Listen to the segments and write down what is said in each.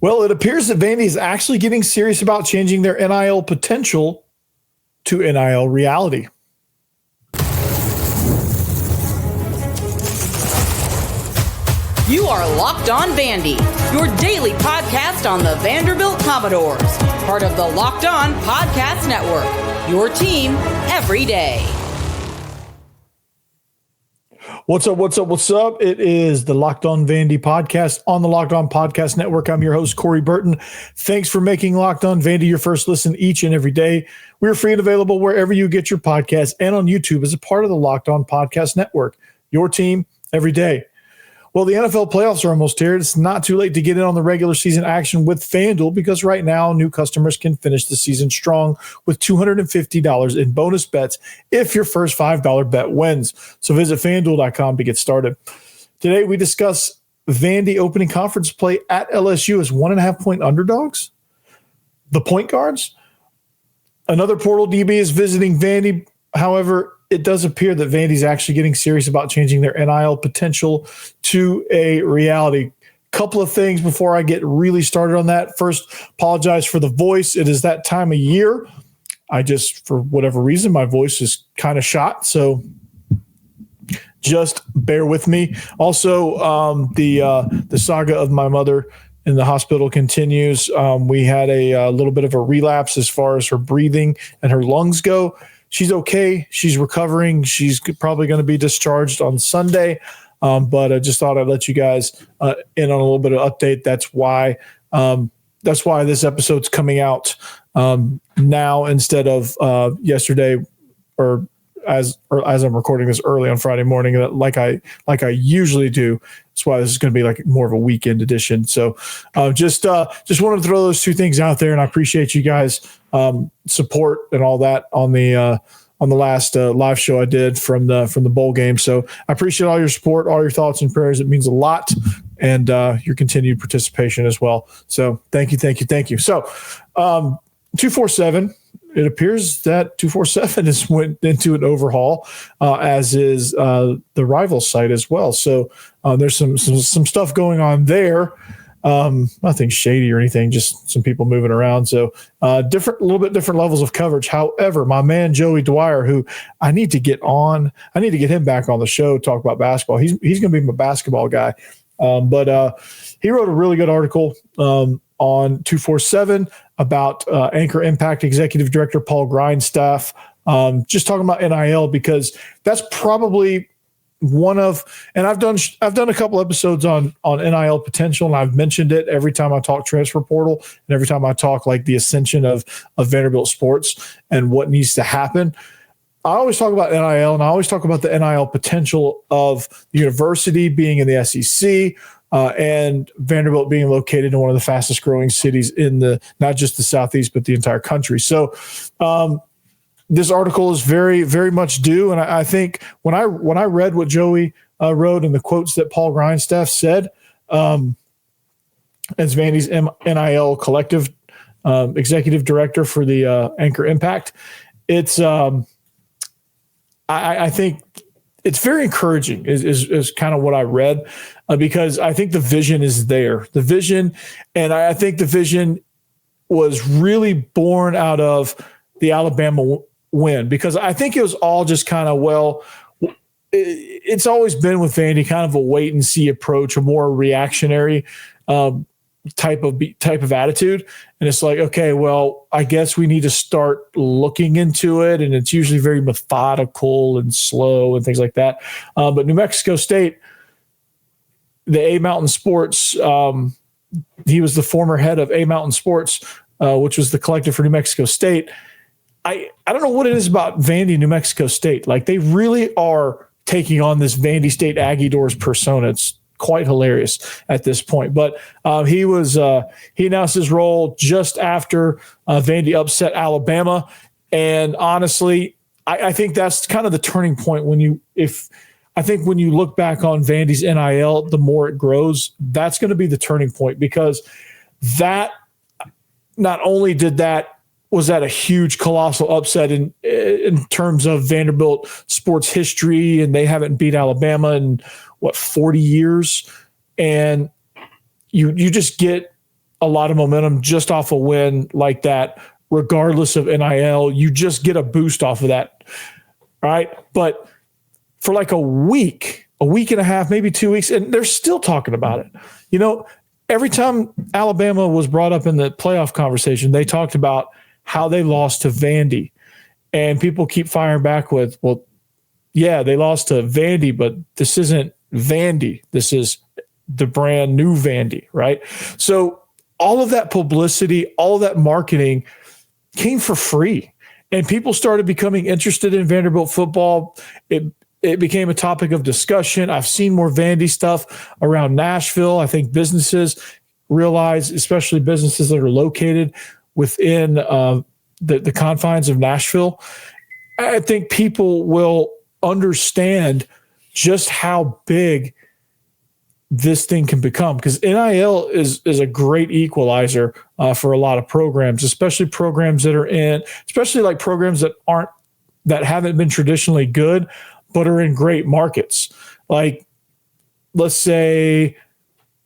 Well, it appears that Vandy is actually getting serious about changing their NIL potential to NIL reality. You are Locked On Vandy, your daily podcast on the Vanderbilt Commodores, part of the Locked On Podcast Network, your team every day. What's up? It is the Locked On Vandy podcast on the Locked On Podcast Network. I'm your host, Corey Burton. Thanks for making Locked On Vandy your first listen each and every day. We're free and available wherever you get your podcasts and on YouTube as a part of the Locked On Podcast Network, your team every day. Well, the NFL playoffs are almost here. It's not too late to get in on the regular season action with FanDuel because right now new customers can finish the season strong with $250 in bonus bets if your first $5 bet wins. So visit FanDuel.com to get started. Today we discuss Vandy opening conference play at LSU as 1.5-point underdogs. The point guards. Another portal DB is visiting Vandy. However, it does appear that Vandy's actually getting serious about changing their NIL potential to a reality. Couple of things before I get really started on that. First, apologize for the voice. It is that time of year. For whatever reason, my voice is kind of shot. So just bear with me. Also, the saga of my mother in the hospital continues. We had a little bit of a relapse as far as her breathing and her lungs go. She's okay. She's recovering. She's probably going to be discharged on Sunday. But I just thought I'd let you guys in on a little bit of update. That's why this episode's coming out now instead of yesterday, or as I'm recording this early on Friday morning, like I usually do. That's why this is going to be like more of a weekend edition. So just wanted to throw those two things out there, and I appreciate you guys support and all that on the last live show I did from the bowl game. So I appreciate all your support, all your thoughts and prayers. It means a lot, and your continued participation as well. So thank you. So 247. It appears that 247 has went into an overhaul, as is the rival site as well. So there's some stuff going on there. Nothing shady or anything, just some people moving around. So a little bit different levels of coverage. However, my man Joey Dwyer, who I need to get him back on the show, talk about basketball. He's going to be my basketball guy. But he wrote a really good article on 247 about Anchor Impact Executive Director Paul Grindstaff, just talking about NIL, because that's probably one of, and I've done a couple episodes on NIL potential, and I've mentioned it every time I talk transfer portal and every time I talk like the ascension of Vanderbilt sports and what needs to happen. I always talk about NIL, and I always talk about the NIL potential of the university being in the SEC, and Vanderbilt being located in one of the fastest growing cities in not just the Southeast, but the entire country. So this article is very, very much due. And I think when I read what Joey wrote and the quotes that Paul Grindstaff said, as Vandy's NIL collective executive director for the Anchor Impact, it's I think it's very encouraging is kind of what I read, because I think the vision is there. The vision, and I think the vision was really born out of the Alabama win, because I think it was all just kind of, it's always been with Vandy kind of a wait and see approach, a more reactionary type of attitude. And it's like, okay, well, I guess we need to start looking into it. And it's usually very methodical and slow and things like that. But New Mexico State, the A Mountain Sports, he was the former head of A Mountain Sports, which was the collective for New Mexico State. I don't know what it is about Vandy, New Mexico State. Like, they really are taking on this Vandy State Aggie Doors persona. It's quite hilarious at this point. But he announced his role just after Vandy upset Alabama. And honestly, I think that's kind of the turning point when you look back on Vandy's NIL, the more it grows, that's going to be the turning point, because that not only was that a huge colossal upset in terms of Vanderbilt sports history, and they haven't beat Alabama in 40 years. And you just get a lot of momentum just off a win like that, regardless of NIL. You just get a boost off of that, right? But for like a week and a half, maybe 2 weeks, and they're still talking about it. You know, every time Alabama was brought up in the playoff conversation, they talked about how they lost to Vandy. And people keep firing back with, well, yeah, they lost to Vandy, but this isn't Vandy. This is the brand new Vandy, right? So all of that publicity, all of that marketing came for free. And people started becoming interested in Vanderbilt football. It became a topic of discussion. I've seen more Vandy stuff around Nashville. I think businesses realize, especially businesses that are located within the confines of Nashville, I think people will understand just how big this thing can become, because NIL is a great equalizer for a lot of programs, especially programs that are especially like programs that haven't been traditionally good, but are in great markets. Like, let's say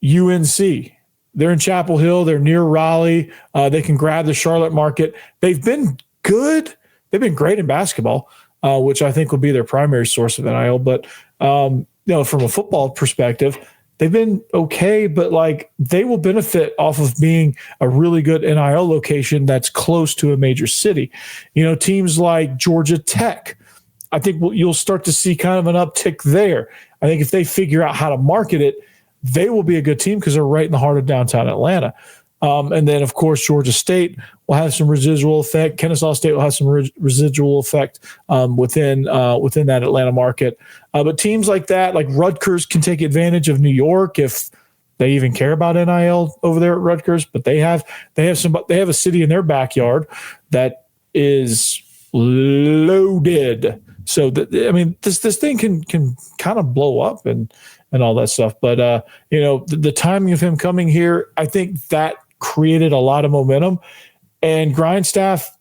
UNC. They're in Chapel Hill. They're near Raleigh. They can grab the Charlotte market. They've been good. They've been great in basketball, which I think will be their primary source of NIL. But, from a football perspective, they've been okay, but like they will benefit off of being a really good NIL location that's close to a major city. Teams like Georgia Tech, I think you'll start to see kind of an uptick there. I think if they figure out how to market it, they will be a good team because they're right in the heart of downtown Atlanta. And then, of course, Georgia State will have some residual effect. Kennesaw State will have some residual effect within that Atlanta market. But teams like that, like Rutgers, can take advantage of New York if they even care about NIL over there at Rutgers. But they have a city in their backyard that is loaded. So this thing can kind of blow up and all that stuff. But the timing of him coming here, I think that created a lot of momentum, and Grindstaff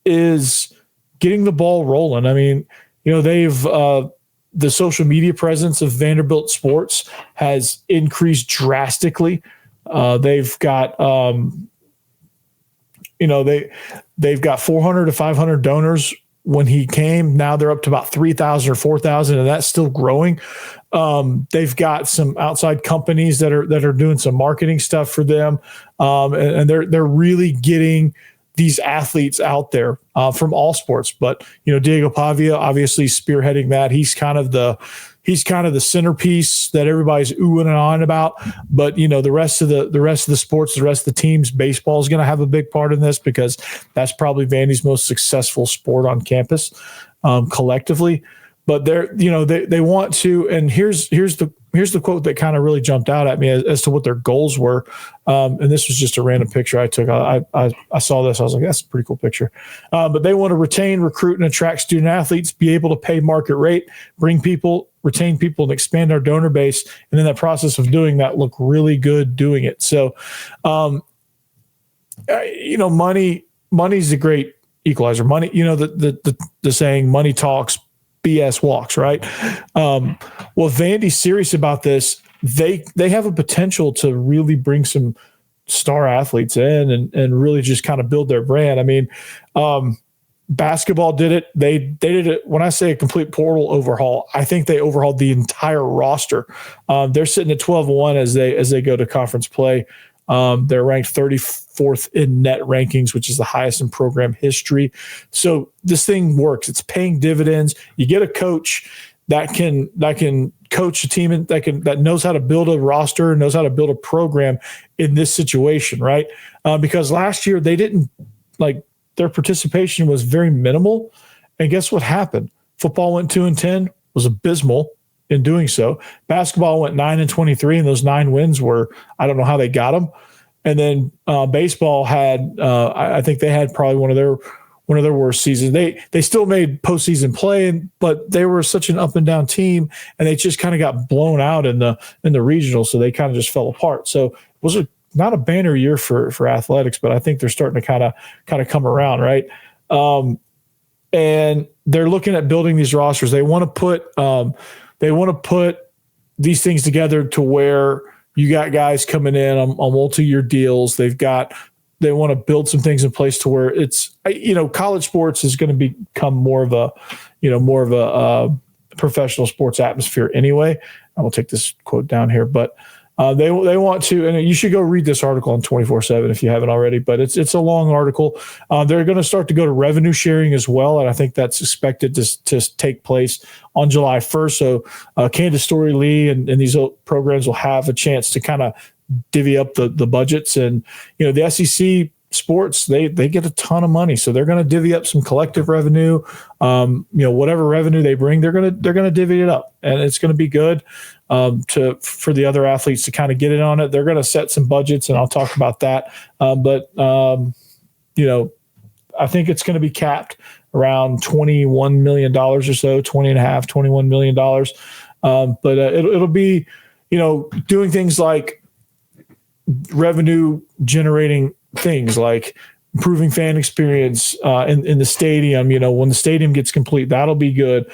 is getting the ball rolling. I mean, they've the social media presence of Vanderbilt sports has increased drastically. They've got they've got 400 to 500 donors when he came. Now they're up to about 3,000 or 4,000, and that's still growing. They've got some outside companies that are doing some marketing stuff for them, and they're really getting these athletes out there from all sports. But Diego Pavia obviously spearheading that. He's kind of the centerpiece that everybody's oohing and on about. But the rest of the sports, the rest of the teams, baseball is going to have a big part in this because that's probably Vandy's most successful sport on campus collectively. But they want to, and here's the quote that kind of really jumped out at me as to what their goals were. And this was just a random picture I took. I saw this. I was like, that's a pretty cool picture. But they want to retain, recruit, and attract student athletes, be able to pay market rate, retain people, and expand our donor base. And in that process of doing that, look really good doing it. So, money's a great equalizer. Money, the saying, money talks, BS walks, right? Well, Vandy's serious about this. They have a potential to really bring some star athletes in and really just kind of build their brand. I mean, basketball did it. They did it. When I say a complete portal overhaul, I think they overhauled the entire roster. They're sitting at 12-1 as they go to conference play. They're ranked 34th in net rankings, which is the highest in program history. So this thing works. It's paying dividends. You get a coach that can coach a team and that knows how to build a roster and knows how to build a program in this situation, right? Because last year they didn't their participation was very minimal. And guess what happened? Football went 2-10, was abysmal in doing so. Basketball went 9-23, and those 9 wins were, I don't know how they got them. And then baseball had, I think they had probably one of their worst seasons. They still made postseason play, but they were such an up and down team, and they just kind of got blown out in the regional, so they kind of just fell apart. So it was not a banner year for athletics, but I think they're starting to kind of come around, right? And they're looking at building these rosters. They want to put these things together to where You got guys coming in on multi-year deals. They want to build some things in place to where it's, college sports is going to become more of a professional sports atmosphere anyway. I will take this quote down here, but they want to, and you should go read this article on 24/7 if you haven't already, but it's a long article. They're going to start to go to revenue sharing as well, and I think that's expected to take place on July 1st. So Candace Story Lee and these programs will have a chance to kind of divvy up the budgets, and the SEC sports they get a ton of money, so they're going to divvy up some collective revenue. Whatever revenue they bring, they're going to divvy it up, and it's going to be good for the other athletes to kind of get in on it. They're going to set some budgets, and I'll talk about that. But I think it's going to be capped around $21 million or so, $21 million. But it'll be, doing things like revenue generating things like improving fan experience in the stadium. When the stadium gets complete, that'll be good.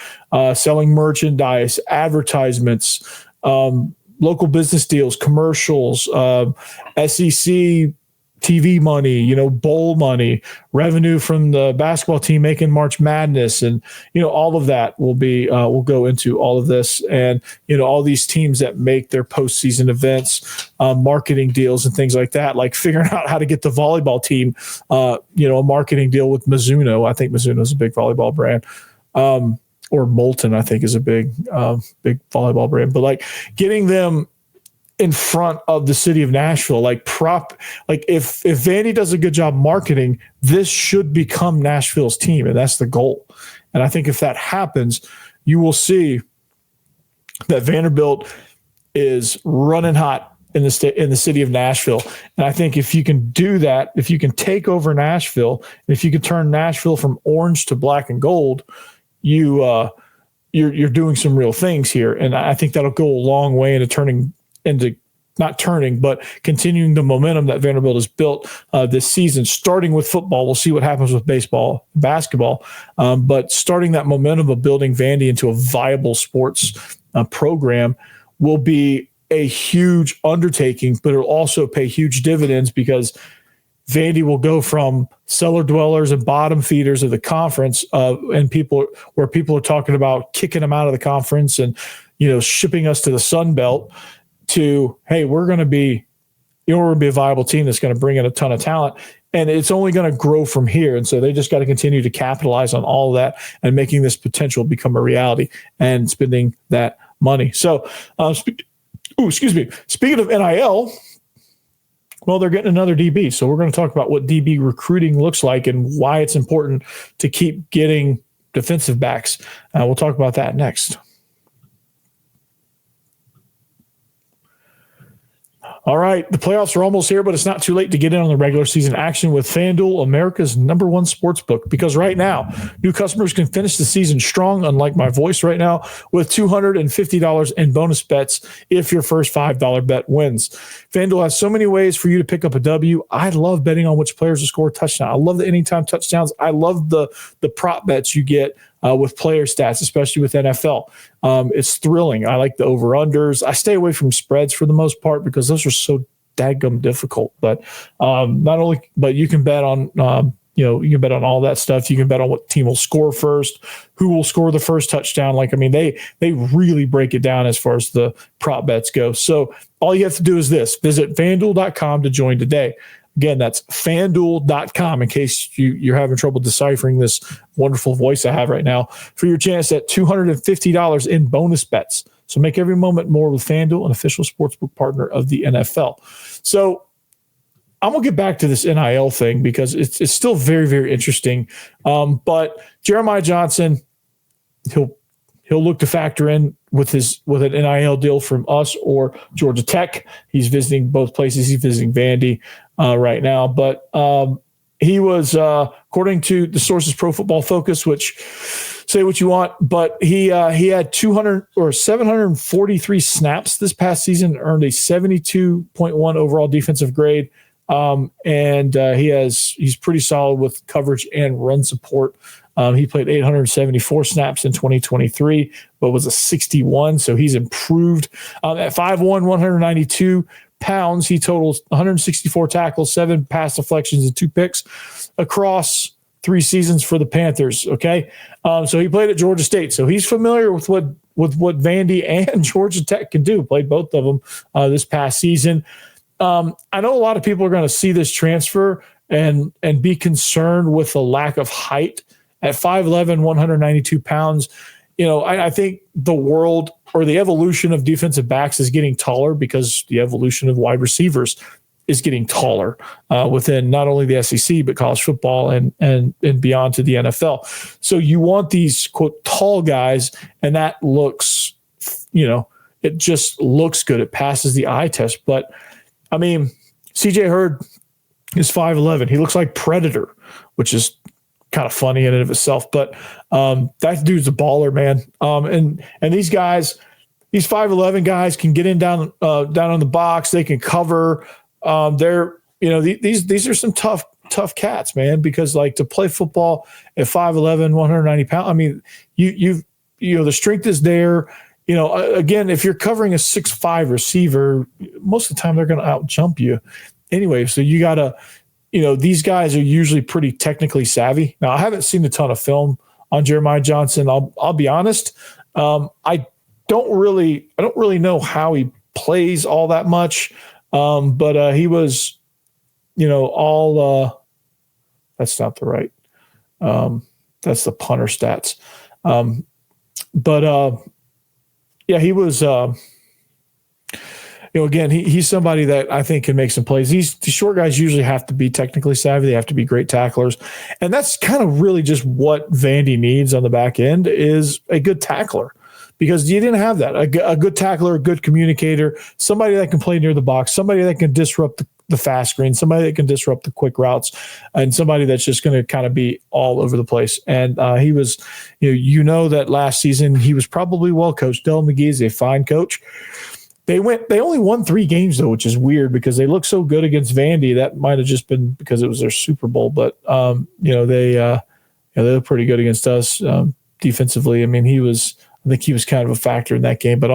Selling merchandise, advertisements, local business deals, commercials, SEC TV money, bowl money, revenue from the basketball team making March Madness, and all of that will be we'll go into all of this, and all these teams that make their postseason events, marketing deals and things like that, like figuring out how to get the volleyball team, a marketing deal with Mizuno. I think Mizuno is a big volleyball brand, or Molten, I think, is a big volleyball brand, but like getting them in front of the city of Nashville, if Vandy does a good job marketing, this should become Nashville's team, and that's the goal. And I think if that happens, you will see that Vanderbilt is running hot in the city of Nashville. And I think if you can do that, if you can take over Nashville, and if you can turn Nashville from orange to black and gold, you're doing some real things here. And I think that'll go a long way but continuing the momentum that Vanderbilt has built this season, starting with football. We'll see what happens with baseball, basketball, but starting that momentum of building Vandy into a viable sports program will be a huge undertaking, but it'll also pay huge dividends because Vandy will go from cellar dwellers and bottom feeders of the conference, and people are talking about kicking them out of the conference and shipping us to the Sun Belt, to, hey, we're going to be a viable team that's going to bring in a ton of talent, and it's only going to grow from here. And so they just got to continue to capitalize on all of that and making this potential become a reality and spending that money. So, speaking of NIL, well, they're getting another DB. So we're going to talk about what DB recruiting looks like and why it's important to keep getting defensive backs. We'll talk about that next. All right, the playoffs are almost here, but it's not too late to get in on the regular season action with FanDuel, America's #1 sportsbook. Because right now, new customers can finish the season strong, unlike my voice right now, with $250 in bonus bets if your first $5 bet wins. FanDuel has so many ways for you to pick up a W. I love betting on which players will score a touchdown. I love the anytime touchdowns. I love the prop bets you get with player stats, especially with NFL. It's thrilling. I like the over-unders. I stay away from spreads for the most part because those are so dadgum difficult. But but you can bet on you can bet on all that stuff. You can bet on what team will score first, who will score the first touchdown. They really break it down as far as the prop bets go. So all you have to do is this: visit FanDuel.com to join today. Again, that's FanDuel.com in case you're having trouble deciphering this wonderful voice I have right now, for your chance at $250 in bonus bets. So make every moment more with FanDuel, an official sportsbook partner of the NFL. So I'm going to get back to this NIL thing because it's still very, very interesting. But Jeremiah Johnson, he'll look to factor in with an NIL deal from us or Georgia Tech. He's visiting both places. He's visiting Vandy right now. But he was, according to the sources Pro Football Focus, which say what you want, but he had 743 snaps this past season, earned a 72.1 overall defensive grade. And he's pretty solid with coverage and run support. He played 874 snaps in 2023, but was a 61. So he's improved. At 5'1", 192 pounds, he totals 164 tackles, 7 pass deflections, and 2 picks across 3 seasons for the Panthers. Okay. So he played at Georgia State. So he's familiar with what Vandy and Georgia Tech can do. Played both of them this past season. I know a lot of people are going to see this transfer and be concerned with the lack of height at 5'11", 192 pounds. I think the world or the evolution of defensive backs is getting taller because the evolution of wide receivers is getting taller within not only the SEC, but college football and beyond to the NFL. So you want these, quote, tall guys, and that looks, it just looks good. It passes the eye test. But, I mean, CJ Hurd is 5'11". He looks like Predator, which is kind of funny in and of itself. But that dude's a baller, man. And these guys, these 5'11" guys can get in down on the box. They can cover. These are some tough cats, man, because like to play football at 5'11", 190 pounds, I mean, the strength is there. Again, if you're covering a 6'5" receiver, most of the time they're going to out jump you anyway. So you got to, these guys are usually pretty technically savvy. Now, I haven't seen a ton of film on Jeremiah Johnson. I'll be honest. I don't really know how he plays all that much. But he was, that's not the right. That's the punter stats. He was, again, he's somebody that I think can make some plays. The short guys usually have to be technically savvy. They have to be great tacklers. And that's kind of really just what Vandy needs on the back end is a good tackler. Because you didn't have that. A good tackler, a good communicator, somebody that can play near the box, somebody that can disrupt the fast screen, somebody that can disrupt the quick routes, and somebody that's just going to kind of be all over the place. And he was, that last season he was probably well coached. Del McGee is a fine coach. They only won 3 games though, which is weird because they look so good against Vandy. That might have just been because it was their Super Bowl, but they look pretty good against us defensively. I mean, I think he was kind of a factor in that game, but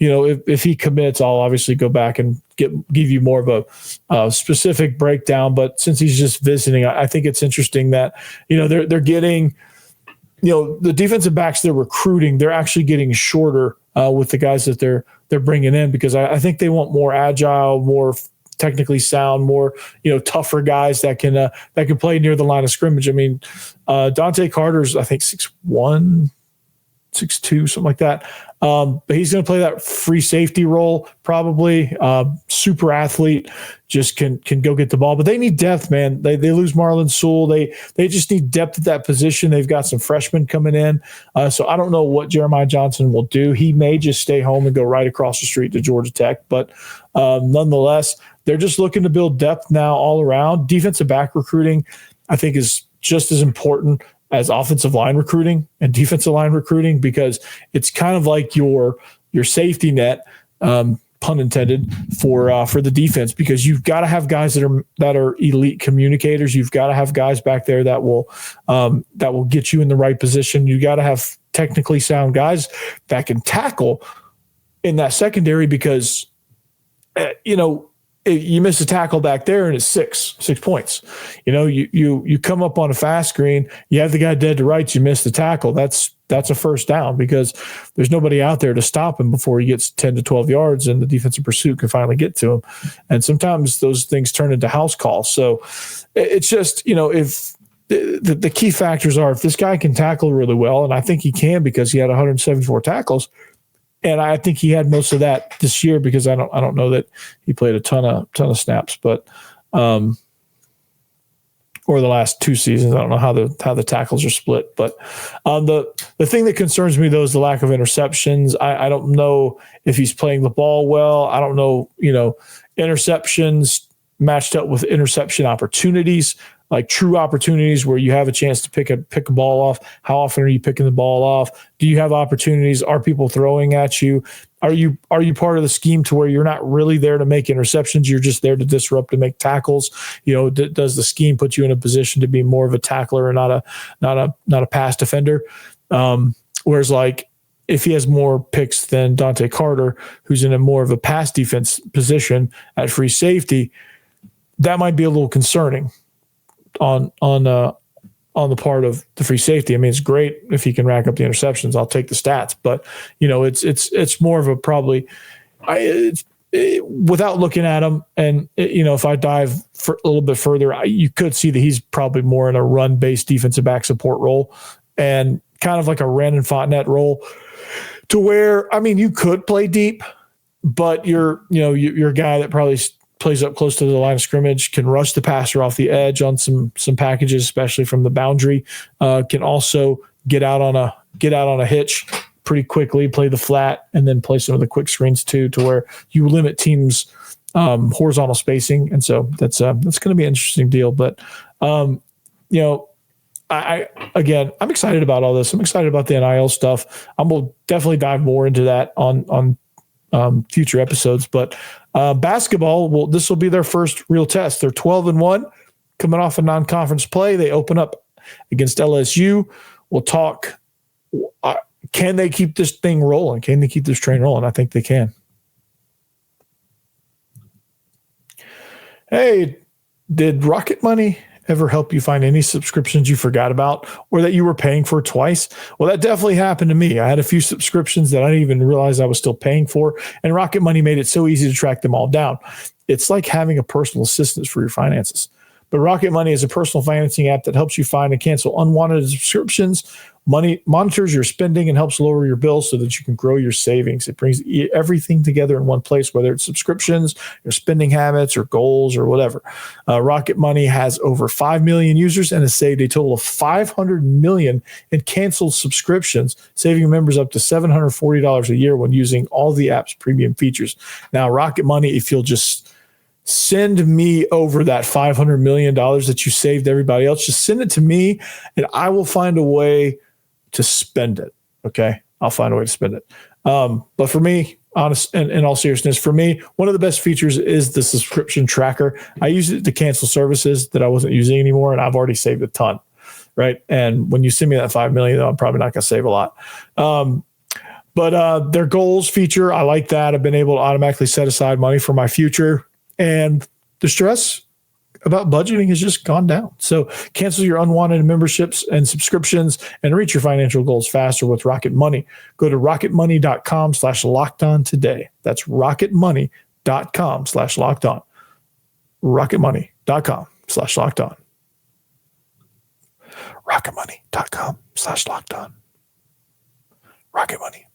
if he commits, I'll obviously go back and give you more of a specific breakdown. But since he's just visiting, I think it's interesting that, they're getting, the defensive backs they're recruiting, they're actually getting shorter with the guys that they're bringing in because I think they want more agile, more technically sound, more, tougher guys that can play near the line of scrimmage. I mean, Dante Carter's, I think 6'1", 6'2", something like that. But he's going to play that free safety role probably. Super athlete, just can go get the ball. But they need depth, man. They lose Marlon Sewell. They just need depth at that position. They've got some freshmen coming in. So I don't know what Jeremiah Johnson will do. He may just stay home and go right across the street to Georgia Tech. But nonetheless, they're just looking to build depth now all around. Defensive back recruiting, I think, is just as important as offensive line recruiting and defensive line recruiting because it's kind of like your safety net, pun intended, for the defense because you've got to have guys that are elite communicators. You've got to have guys back there that will get you in the right position. You got to have technically sound guys that can tackle in that secondary because you miss a tackle back there and it's 6 points. You come up on a fast screen, you have the guy dead to rights, you miss the tackle. That's a first down because there's nobody out there to stop him before he gets 10 to 12 yards and the defensive pursuit can finally get to him. And sometimes those things turn into house calls. So it's just, if the key factors are if this guy can tackle really well, and I think he can because he had 174 tackles, and I think he had most of that this year because I don't know that he played a ton of snaps, but or the last 2 seasons. I don't know how the tackles are split, but the thing that concerns me though is the lack of interceptions. I don't know if he's playing the ball well. I don't know, interceptions matched up with interception opportunities. like true opportunities where you have a chance to pick a ball off. How often are you picking the ball off? Do you have opportunities? Are people throwing at you? Are you part of the scheme to where you're not really there to make interceptions? You're just there to disrupt, to make tackles. Does the scheme put you in a position to be more of a tackler and not a pass defender? Whereas like if he has more picks than Dante Carter, who's in a more of a pass defense position at free safety, that might be a little concerning on the part of the free safety. I mean, it's great if he can rack up the interceptions. I'll take the stats, but it's more of a probably without looking at him. And if I dive for a little bit further, you could see that he's probably more in a run-based defensive back support role and kind of like a Ren and Fontenette role, to where, I mean, you could play deep, but you're a guy that probably plays up close to the line of scrimmage, can rush the passer off the edge on some packages, especially from the boundary, can also get out on a hitch pretty quickly, play the flat, and then play some of the quick screens too, to where you limit teams' horizontal spacing. And so that's going to be an interesting deal. But I'm excited about all this. I'm excited about the NIL stuff. We'll definitely dive more into that on future episodes. But basketball, this will be their first real test. They're 12-1, coming off a non-conference play. They open up against LSU. We'll talk. Can they keep this thing rolling? Can they keep this train rolling? I think they can. Hey, did Rocket Money ever help you find any subscriptions you forgot about or that you were paying for twice? Well, that definitely happened to me. I had a few subscriptions that I didn't even realize I was still paying for, and Rocket Money made it so easy to track them all down. It's like having a personal assistant for your finances. But Rocket Money is a personal financing app that helps you find and cancel unwanted subscriptions. Money monitors your spending and helps lower your bills so that you can grow your savings. It brings everything together in one place, whether it's subscriptions, your spending habits, or goals, or whatever. Rocket Money has over 5 million users and has saved a total of $500 million in canceled subscriptions, saving members up to $740 a year when using all the app's premium features. Now, Rocket Money, if you'll just send me over that $500 million that you saved everybody else, just send it to me and I will find a way to spend it. Okay. I'll find a way to spend it. But for me, honest and in all seriousness, for me, one of the best features is the subscription tracker. I use it to cancel services that I wasn't using anymore, and I've already saved a ton. Right. And when you send me that 5 million, though, I'm probably not going to save a lot. But their goals feature, I like that. I've been able to automatically set aside money for my future, and the stress about budgeting has just gone down. So cancel your unwanted memberships and subscriptions and reach your financial goals faster with Rocket Money. Go to rocketmoney.com/lockedon today. That's rocketmoney.com/lockedon. rocketmoney.com/lockedon. rocketmoney.com/lockedon. Rocket Money.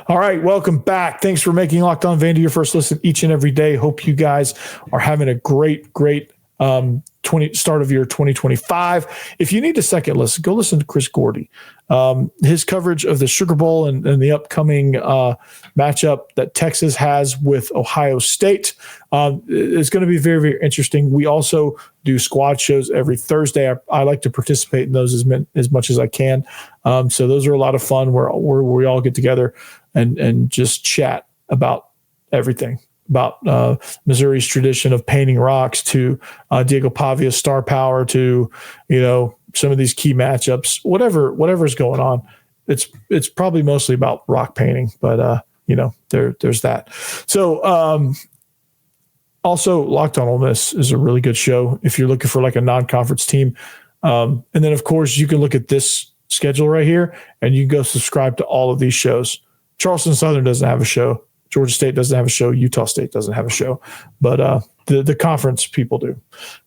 All right, welcome back. Thanks for making Locked On Vandy your first listen each and every day. Hope you guys are having a great start of year 2025. If you need a second listen, go listen to Chris Gordy. His coverage of the Sugar Bowl and the upcoming matchup that Texas has with Ohio State is going to be very, very interesting. We also do squad shows every Thursday. I like to participate in those as much as I can. So those are a lot of fun where we all get together and just chat about everything, about Missouri's tradition of painting rocks to Diego Pavia's star power to, some of these key matchups, whatever's going on. It's probably mostly about rock painting, but there's that. So also Locked On Ole Miss is a really good show if you're looking for like a non-conference team. And then of course you can look at this schedule right here and you can go subscribe to all of these shows. Charleston Southern doesn't have a show. Georgia State doesn't have a show. Utah State doesn't have a show, but the conference people do,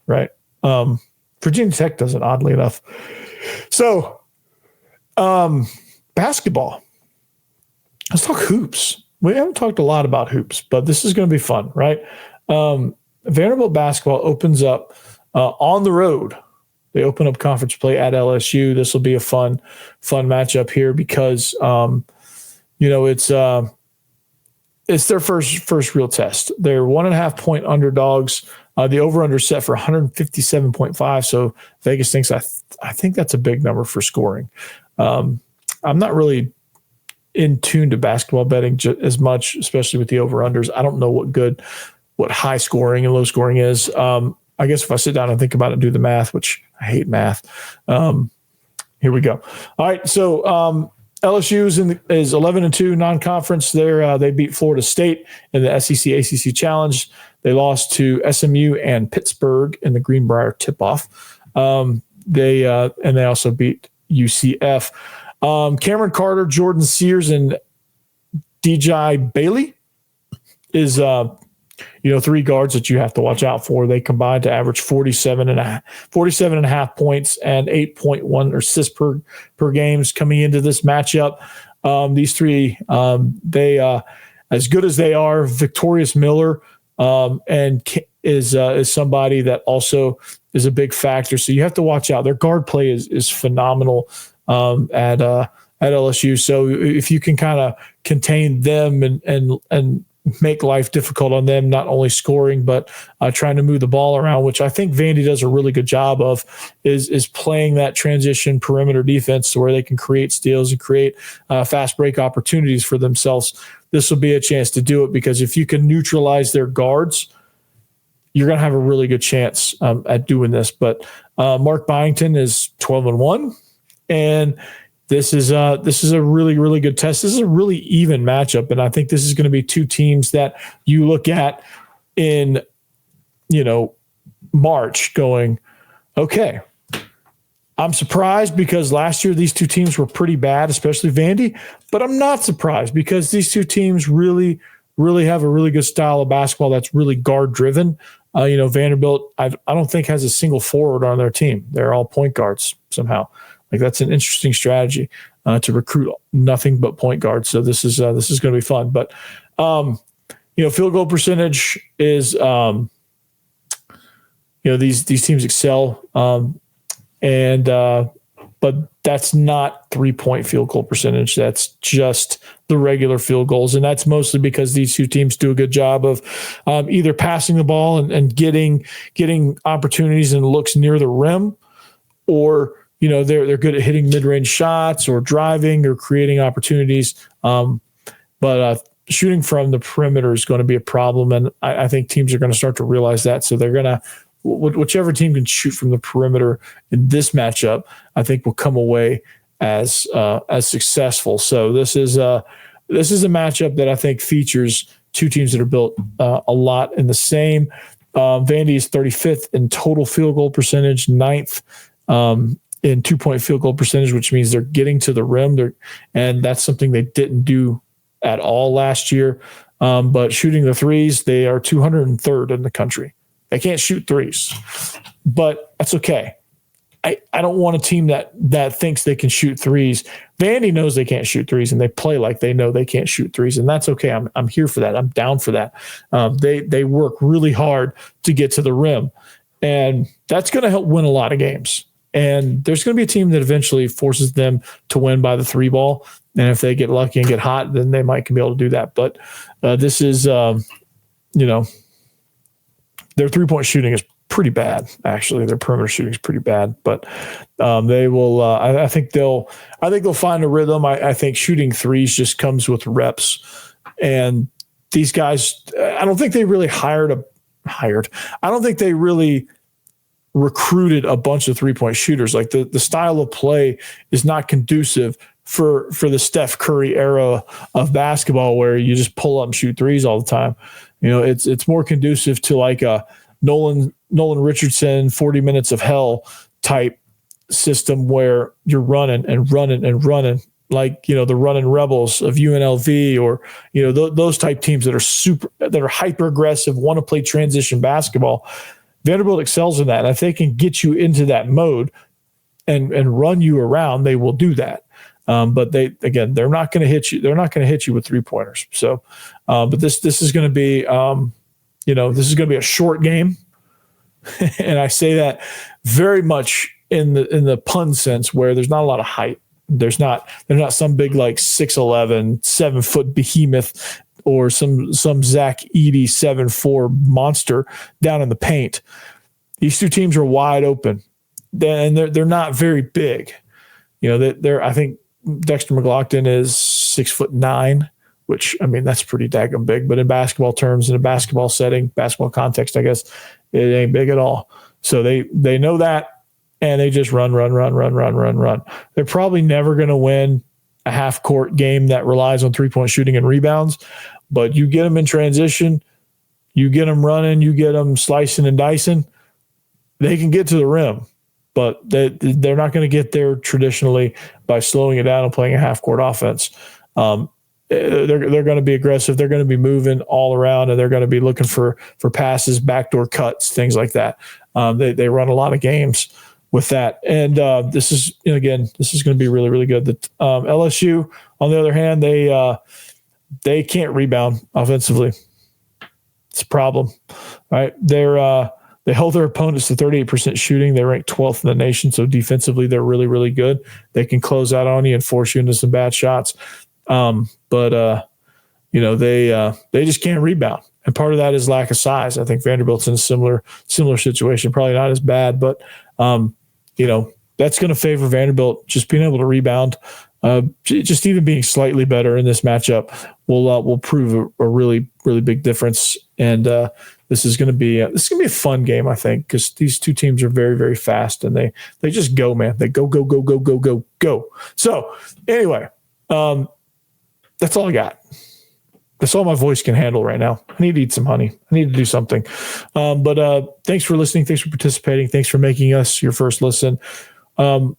right? Virginia Tech doesn't, oddly enough. So, basketball. Let's talk hoops. We haven't talked a lot about hoops, but this is going to be fun, right? Vanderbilt basketball opens up on the road. They open up conference play at LSU. This will be a fun matchup here because, it's it's their first real test. They're 1.5 point underdogs. The over-under set for 157.5. So Vegas thinks I think that's a big number for scoring. I'm not really in tune to basketball betting as much, especially with the over-unders. I don't know what high scoring and low scoring is. I guess if I sit down and think about it and do the math, which I hate math. Here we go. All right. So LSU is 11-2 non-conference. They beat Florida State in the SEC ACC Challenge. They lost to SMU and Pittsburgh in the Greenbrier tip-off. They also beat UCF. Cameron Carter, Jordan Sears, and DJ Bailey is three guards that you have to watch out for. They combined to average 47.5 points and 8.1 assists per games coming into this matchup. These three, they as good as they are, Victorious Miller is somebody that also is a big factor. So you have to watch out. Their guard play is phenomenal at LSU. So if you can kind of contain them and make life difficult on them, not only scoring, but trying to move the ball around, which I think Vandy does a really good job of, is playing that transition perimeter defense where they can create steals and create fast break opportunities for themselves. This will be a chance to do it, because if you can neutralize their guards, you're going to have a really good chance at doing this. But Mark Byington is 12-1, and this is a really, really good test. This is a really even matchup, and I think this is going to be two teams that you look at in, March going, okay, I'm surprised because last year these two teams were pretty bad, especially Vandy, but I'm not surprised because these two teams really, really have a really good style of basketball that's really guard-driven. Vanderbilt, I don't think has a single forward on their team. They're all point guards somehow. Like, that's an interesting strategy to recruit nothing but point guards. So this is going to be fun. But field goal percentage is these teams excel, but that's not 3-point field goal percentage. That's just the regular field goals, and that's mostly because these two teams do a good job of either passing the ball and getting opportunities and looks near the rim, or they're good at hitting mid-range shots or driving or creating opportunities. But shooting from the perimeter is going to be a problem, and I think teams are going to start to realize that. So they're going to, whichever team can shoot from the perimeter in this matchup, I think will come away as successful. So this is a matchup that I think features two teams that are built a lot in the same. Vandy is 35th in total field goal percentage, 9th in 2-point field goal percentage, which means they're getting to the rim. And that's something they didn't do at all last year. But shooting the threes, they are 203rd in the country. They can't shoot threes, but that's okay. I don't want a team that thinks they can shoot threes. Vandy knows they can't shoot threes, and they play like they know they can't shoot threes, and that's okay. I'm here for that. I'm down for that. They work really hard to get to the rim, and that's going to help win a lot of games. And there's going to be a team that eventually forces them to win by the three ball, and if they get lucky and get hot, then they might be able to do that. But this is, their 3-point shooting is pretty bad. Actually, their perimeter shooting is pretty bad. But they will. I think they'll find a rhythm. I think shooting threes just comes with reps, and these guys, I don't think they really I don't think they really recruited a bunch of 3-point shooters. Like the style of play is not conducive for the Steph Curry era of basketball where you just pull up and shoot threes all the time. It's more conducive to like a Nolan Richardson 40 minutes of hell type system where you're running and running and running, like the running Rebels of UNLV, or those type teams that are hyper aggressive, want to play transition basketball. Vanderbilt excels in that, and if they can get you into that mode and run you around, they will do that. But they're not going to hit you. They're not going to hit you with 3-pointers. So, but this is going to be, this is going to be a short game, and I say that very much in the pun sense, where there's not a lot of height. There's not some big like 6'11", 7-foot behemoth or some Zach Edey 7-4 monster down in the paint. These two teams are wide open, and they're not very big. I think Dexter McLaughlin is 6'9", which, I mean, that's pretty daggum big. But in basketball terms, in a basketball setting, basketball context, I guess, it ain't big at all. So they know that, and they just run. They're probably never going to win a half-court game that relies on three-point shooting and rebounds, but you get them in transition, you get them running, you get them slicing and dicing, they can get to the rim. But they're not going to get there traditionally by slowing it down and playing a half-court offense. They're going to be aggressive. They're going to be moving all around, and they're going to be looking for passes, backdoor cuts, things like that. They run a lot of games with that. And this is going to be really, really good. The LSU, on the other hand, they can't rebound offensively. It's a problem, right? They hold their opponents to 38% shooting. They rank 12th in the nation. So defensively, they're really, really good. They can close out on you and force you into some bad shots. But they just can't rebound. And part of that is lack of size. I think Vanderbilt's in a similar situation, probably not as bad, but that's going to favor Vanderbilt. Just being able to rebound, just even being slightly better in this matchup will prove a really, really big difference. And this is going to be a fun game, I think, because these two teams are very, very fast, and they just go, man. They go. So anyway, that's all I got. That's all my voice can handle right now. I need to eat some honey. I need to do something. But thanks for listening. Thanks for participating. Thanks for making us your first listen. My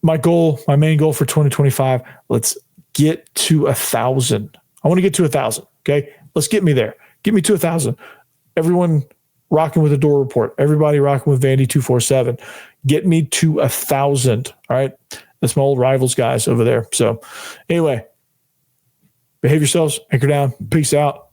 main goal for 2025, let's get to 1,000. I want to get to 1,000. Okay. Let's get me there. Get me to 1,000. Everyone rocking with the Door Report. Everybody rocking with Vandy 247. Get me to 1,000. All right. That's my old Rivals guys over there. So anyway, behave yourselves. Anchor down. Peace out.